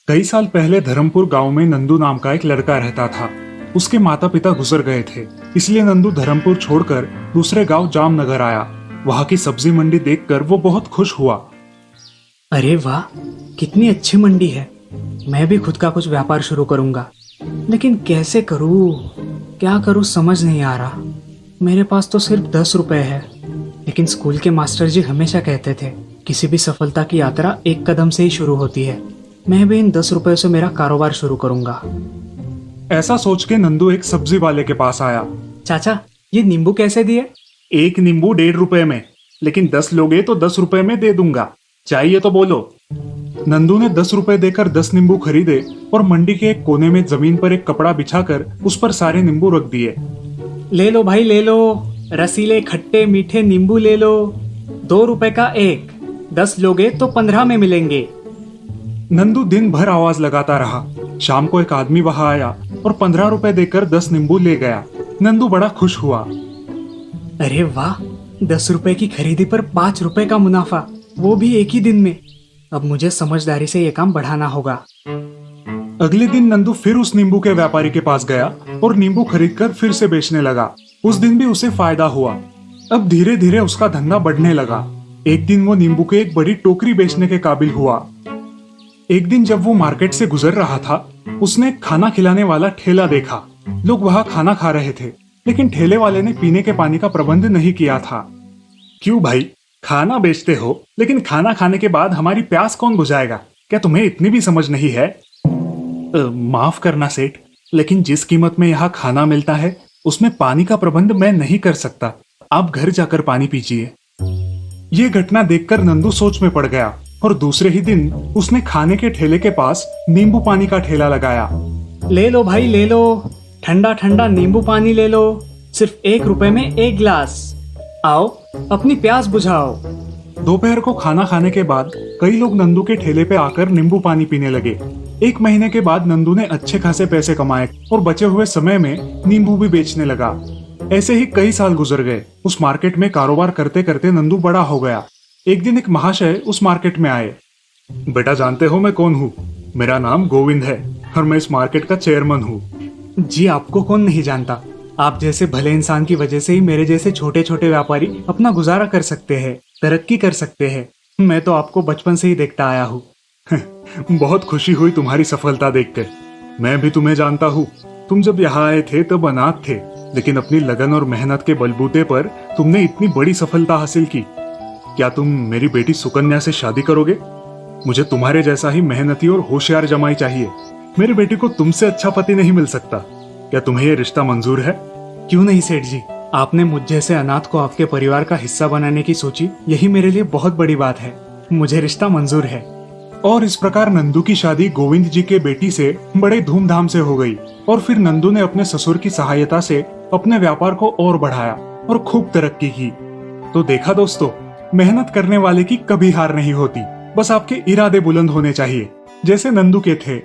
कई साल पहले धर्मपुर गांव में नंदू नाम का एक लड़का रहता था। उसके माता पिता गुजर गए थे, इसलिए नंदू धर्मपुर छोड़कर दूसरे गांव जामनगर आया। वहां की सब्जी मंडी देखकर वो बहुत खुश हुआ। अरे वाह, कितनी अच्छी मंडी है। मैं भी खुद का कुछ व्यापार शुरू करूंगा, लेकिन कैसे करूं, क्या करूं समझ नहीं आ रहा। मेरे पास तो सिर्फ 10 रुपए है, लेकिन स्कूल के मास्टर जी हमेशा कहते थे किसी भी सफलता की यात्रा एक कदम से ही शुरू होती है। मैं भी इन 10 रुपए से मेरा कारोबार शुरू करूंगा। ऐसा सोच के नंदू एक सब्जी वाले के पास आया। चाचा, ये नींबू कैसे दिए? एक नींबू 1.5 रुपए में, लेकिन 10 लोगे तो 10 रुपए में दे दूंगा। चाहिए तो बोलो। नंदू ने 10 रुपए देकर 10 नींबू खरीदे और मंडी के एक कोने में जमीन पर एक कपड़ा बिछाकर उस पर सारे नींबू रख दिए। ले लो भाई, ले लो। रसीले खट्टे मीठे नींबू ले लो। 2 रुपए का एक, 10 लोगे तो 15 में मिलेंगे। नंदू दिन भर आवाज लगाता रहा। शाम को एक आदमी वहां आया और 15 रुपए देकर 10 नींबू ले गया। नंदू बड़ा खुश हुआ। अरे वाह, 10 रुपए की खरीदी पर 5 रुपए का मुनाफा, वो भी एक ही दिन में। अब मुझे समझदारी से ये काम बढ़ाना होगा। अगले दिन नंदू फिर उस नींबू के व्यापारी के पास गया और नींबू खरीदकर फिर से बेचने लगा। उस दिन भी उसे फायदा हुआ। अब धीरे धीरे उसका धंधा बढ़ने लगा। एक दिन वो नींबू के एक बड़ी टोकरी बेचने के काबिल हुआ। एक दिन जब वो मार्केट से गुजर रहा था, उसने खाना खिलाने वाला ठेला देखा। लोग वहां खाना खा रहे थे, लेकिन ठेले वाले ने पीने के पानी का प्रबंध नहीं किया था। क्यों भाई, खाना बेचते हो, लेकिन खाना खाने के बाद हमारी प्यास कौन बुझाएगा? क्या तुम्हें इतनी भी समझ नहीं है? माफ करना सेठ, लेकिन जिस कीमत में यहाँ खाना मिलता है उसमें पानी का प्रबंध मैं नहीं कर सकता। आप घर जाकर पानी पीजिए। ये घटना देखकर नंदू सोच में पड़ गया और दूसरे ही दिन उसने खाने के ठेले के पास नींबू पानी का ठेला लगाया। ले लो भाई, ले लो। ठंडा ठंडा नींबू पानी ले लो, सिर्फ 1 रुपए में 1 गिलास। आओ, अपनी प्यास बुझाओ। दोपहर को खाना खाने के बाद कई लोग नंदू के ठेले पे आकर नींबू पानी पीने लगे। 1 महीने के बाद नंदू ने अच्छे खासे पैसे कमाए और बचे हुए समय में नींबू भी बेचने लगा। ऐसे ही कई साल गुजर गए। उस मार्केट में कारोबार करते करते नंदू बड़ा हो गया। एक दिन एक महाशय उस मार्केट में आए। बेटा, जानते हो मैं कौन हूँ? मेरा नाम गोविंद है और मैं इस मार्केट का चेयरमैन हूँ। जी, आपको कौन नहीं जानता। आप जैसे भले इंसान की वजह से ही मेरे जैसे छोटे छोटे व्यापारी अपना गुजारा कर सकते हैं, तरक्की कर सकते हैं। मैं तो आपको बचपन से ही देखता आया हूँ। बहुत खुशी हुई तुम्हारी सफलता देखकर। मैं भी तुम्हें जानता हूँ। तुम जब यहाँ आए थे तब अनाथ थे, लेकिन अपनी लगन और मेहनत के बलबूते पर तुमने इतनी बड़ी सफलता हासिल की। क्या तुम मेरी बेटी सुकन्या से शादी करोगे? मुझे तुम्हारे जैसा ही मेहनती और होशियार जमाई चाहिए। मेरी बेटी को तुमसे अच्छा पति नहीं मिल सकता। क्या तुम्हें ये रिश्ता मंजूर है? क्यों नहीं सेठ जी, आपने मुझ जैसे अनाथ को आपके परिवार का हिस्सा बनाने की सोची, यही मेरे लिए बहुत बड़ी बात है। मुझे रिश्ता मंजूर है। और इस प्रकार नंदू की शादी गोविंद जी के बेटी से बड़े धूमधाम से हो गई। और फिर नंदू ने अपने ससुर की सहायता से अपने व्यापार को और बढ़ाया और खूब तरक्की की। तो देखा दोस्तों, मेहनत करने वाले की कभी हार नहीं होती। बस आपके इरादे बुलंद होने चाहिए, जैसे नंदू के थे।